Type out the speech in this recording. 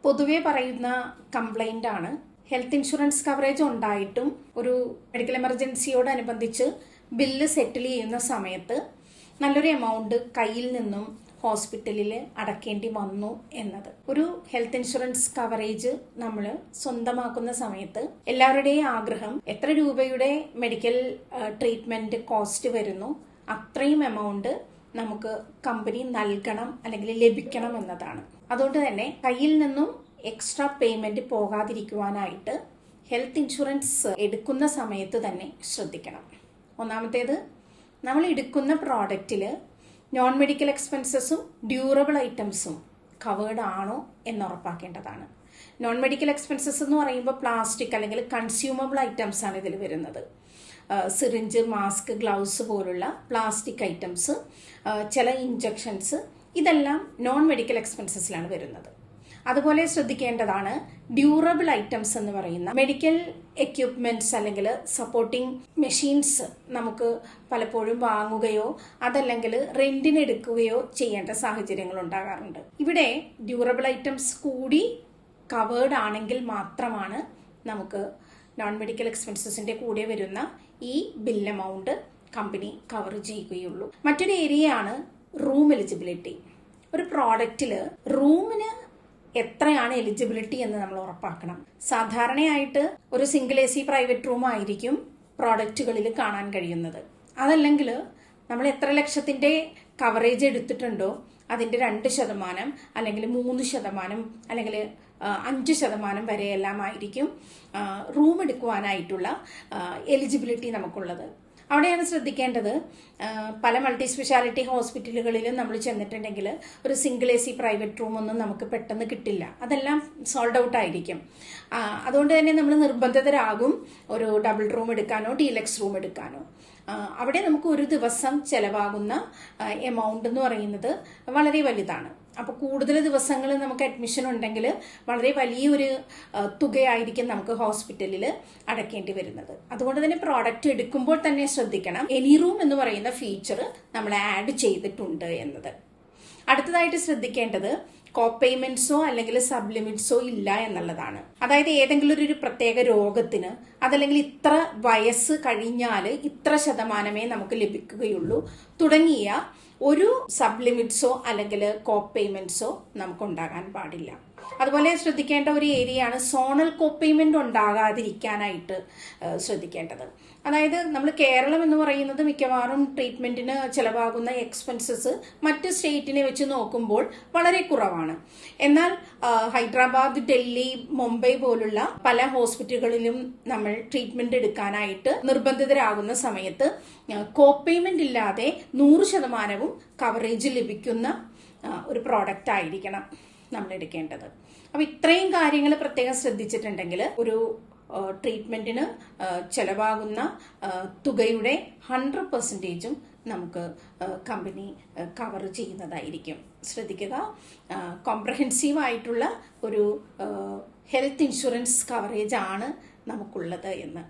പൊതുവെ പറയുന്ന കംപ്ലൈൻ്റ് ആണ്. ഹെൽത്ത് ഇൻഷുറൻസ് കവറേജ് ഉണ്ടായിട്ടും ഒരു മെഡിക്കൽ എമർജൻസിയോടനുബന്ധിച്ച് ബില്ല് സെറ്റിൽ ചെയ്യുന്ന സമയത്ത് നല്ലൊരു എമൗണ്ട് കയ്യിൽ നിന്നും ഹോസ്പിറ്റലിൽ അടക്കേണ്ടി വന്നു എന്നത്. ഒരു ഹെൽത്ത് ഇൻഷുറൻസ് കവറേജ് നമ്മൾ സ്വന്തമാക്കുന്ന സമയത്ത് എല്ലാവരുടെയും ആഗ്രഹം എത്ര രൂപയുടെ മെഡിക്കൽ ട്രീറ്റ്മെന്റ് കോസ്റ്റ് വരുന്നു അത്രയും എമൗണ്ട് നമുക്ക് കമ്പനി നൽകണം അല്ലെങ്കിൽ ലഭിക്കണം എന്നതാണ്. അതുകൊണ്ട് തന്നെ കയ്യിൽ നിന്നും എക്സ്ട്രാ പേയ്മെന്റ് പോകാതിരിക്കുവാനായിട്ട് ഹെൽത്ത് ഇൻഷുറൻസ് എടുക്കുന്ന സമയത്ത് തന്നെ ശ്രദ്ധിക്കണം. ഒന്നാമത്തേത്, നമ്മൾ എടുക്കുന്ന പ്രോഡക്റ്റിൽ നോൺ മെഡിക്കൽ എക്സ്പെൻസസും ഡ്യൂറബിൾ ഐറ്റംസും കവേർഡ് ആണോ എന്ന് ഉറപ്പാക്കേണ്ടതാണ്. നോൺ മെഡിക്കൽ എക്സ്പെൻസസ് എന്ന് പറയുമ്പോൾ പ്ലാസ്റ്റിക് അല്ലെങ്കിൽ കൺസ്യൂമബിൾ ഐറ്റംസ് ആണ് ഇതിൽ വരുന്നത്. സിറിഞ്ച്, മാസ്ക്, ഗ്ലൗസ് പോലുള്ള പ്ലാസ്റ്റിക് ഐറ്റംസ്, ചില ഇഞ്ചക്ഷൻസ്, ഇതെല്ലാം നോൺ മെഡിക്കൽ എക്സ്പെൻസസിലാണ് വരുന്നത്. അതുപോലെ ശ്രദ്ധിക്കേണ്ടതാണ് ഡ്യൂറബിൾ ഐറ്റംസ് എന്ന് പറയുന്ന മെഡിക്കൽ എക്യുപ്മെന്റ്സ് അല്ലെങ്കിൽ സപ്പോർട്ടിംഗ് മെഷീൻസ് നമുക്ക് പലപ്പോഴും വാങ്ങുകയോ അതല്ലെങ്കിൽ റെന്റിന് എടുക്കുകയോ ചെയ്യേണ്ട സാഹചര്യങ്ങൾ ഉണ്ടാകാറുണ്ട്. ഇവിടെ ഡ്യൂറബിൾ ഐറ്റംസ് കൂടി കവേർഡ് ആണെങ്കിൽ മാത്രമാണ് നമുക്ക് നോൺ മെഡിക്കൽ എക്സ്പെൻസസിന്റെ കൂടെ വരുന്ന ഈ ബിൽ എമൗണ്ട് കമ്പനി കവർ ചെയ്യുകയുള്ളൂ. മറ്റൊരു ഏരിയയാണ് റൂം എലിജിബിലിറ്റി. ഒരു പ്രോഡക്റ്റില് റൂമിന് എത്രയാണ് എലിജിബിലിറ്റി എന്ന് നമ്മൾ ഉറപ്പാക്കണം. സാധാരണയായിട്ട് ഒരു സിംഗിൾ AC പ്രൈവറ്റ് റൂം ആയിരിക്കും പ്രോഡക്റ്റുകളിൽ കാണാൻ കഴിയുന്നത്. അതല്ലെങ്കിൽ നമ്മൾ എത്ര ലക്ഷത്തിന്റെ കവറേജ് എടുത്തിട്ടുണ്ടോ അതിന്റെ 2% അല്ലെങ്കിൽ 3% അല്ലെങ്കിൽ 5% വരെയെല്ലാം ആയിരിക്കും റൂം എടുക്കുവാനായിട്ടുള്ള എലിജിബിലിറ്റി നമുക്കുള്ളത്. അവിടെയാണ് ശ്രദ്ധിക്കേണ്ടത്. പല മൾട്ടി സ്പെഷ്യാലിറ്റി ഹോസ്പിറ്റലുകളിലും നമ്മൾ ചെന്നിട്ടുണ്ടെങ്കിൽ ഒരു സിംഗിൾ AC പ്രൈവറ്റ് റൂം ഒന്നും നമുക്ക് പെട്ടെന്ന് കിട്ടില്ല. അതെല്ലാം സോൾഡ് ഔട്ട് ആയിരിക്കും. അതുകൊണ്ട് തന്നെ നമ്മൾ നിർബന്ധിതരാകും ഒരു ഡബിൾ റൂം എടുക്കാനോ ഡീലക്സ് റൂം എടുക്കാനോ. അവിടെ നമുക്ക് ഒരു ദിവസം ചെലവാകുന്ന എമൗണ്ട് എന്ന് പറയുന്നത് വളരെ വലുതാണ്. അപ്പൊ കൂടുതൽ ദിവസങ്ങൾ നമുക്ക് അഡ്മിഷൻ ഉണ്ടെങ്കിൽ വളരെ വലിയൊരു തുകയായിരിക്കും നമുക്ക് ഹോസ്പിറ്റലിൽ അടയ്ക്കേണ്ടി വരുന്നത്. അതുകൊണ്ട് തന്നെ പ്രോഡക്റ്റ് എടുക്കുമ്പോൾ തന്നെ ശ്രദ്ധിക്കണം എനി റൂം എന്ന് പറയുന്ന ഫീച്ചർ നമ്മൾ ആഡ് ചെയ്തിട്ടുണ്ട് എന്നത്. അടുത്തതായിട്ട് ശ്രദ്ധിക്കേണ്ടത് കോപേയ്മെന്റ്സോ അല്ലെങ്കിൽ സബ് ലിമിറ്റ്സോ ഇല്ല എന്നുള്ളതാണ്. അതായത് ഏതെങ്കിലും ഒരു പ്രത്യേക രോഗത്തിന് അതല്ലെങ്കിൽ ഇത്ര വയസ്സ് കഴിഞ്ഞാൽ ഇത്ര ശതമാനമേ നമുക്ക് ലഭിക്കുകയുള്ളൂ തുടങ്ങിയ ഒരു സബ് ലിമിറ്റ്സോ അല്ലെങ്കിൽ കോപേയ്മെന്റ്സോ നമുക്ക് ഉണ്ടാകാൻ പാടില്ല. അതുപോലെ ശ്രദ്ധിക്കേണ്ട ഒരു ഏരിയയാണ് സോണൽ കോപേയ്മെന്റ് ഉണ്ടാകാതിരിക്കാനായിട്ട് ശ്രദ്ധിക്കേണ്ടത്. അതായത് നമ്മൾ കേരളം എന്ന് പറയുന്നത് മിക്കവാറും ട്രീറ്റ്മെന്റിന് ചെലവാകുന്ന എക്സ്പെൻസസ് മറ്റ് സ്റ്റേറ്റിനെ വെച്ച് നോക്കുമ്പോൾ വളരെ കുറവാണ്. എന്നാൽ ഹൈദരാബാദ്, ഡൽഹി, മുംബൈ പോലുള്ള പല ഹോസ്പിറ്റലുകളിലും നമ്മൾ ട്രീറ്റ്മെന്റ് എടുക്കാനായിട്ട് നിർബന്ധിതരാകുന്ന സമയത്ത് കോപേയ്മെന്റ് ഇല്ലാതെ 100% കവറേജ് ലഭിക്കുന്ന ഒരു പ്രോഡക്റ്റ് ആയിരിക്കണം നമ്മൾ എടുക്കേണ്ടത്. അപ്പൊ ഇത്രയും കാര്യങ്ങൾ പ്രത്യേകം ശ്രദ്ധിച്ചിട്ടുണ്ടെങ്കിൽ ഒരു ട്രീറ്റ്മെന്റിന് ചെലവാകുന്ന തുകയുടെ 100% നമുക്ക് കമ്പനി കവർ ചെയ്യുന്നതായിരിക്കും. ശ്രദ്ധിക്കുക, കോംപ്രഹെൻസീവ് ആയിട്ടുള്ള ഒരു ഹെൽത്ത് ഇൻഷുറൻസ് കവറേജ് ആണ് നമുക്കുള്ളത് എന്ന്.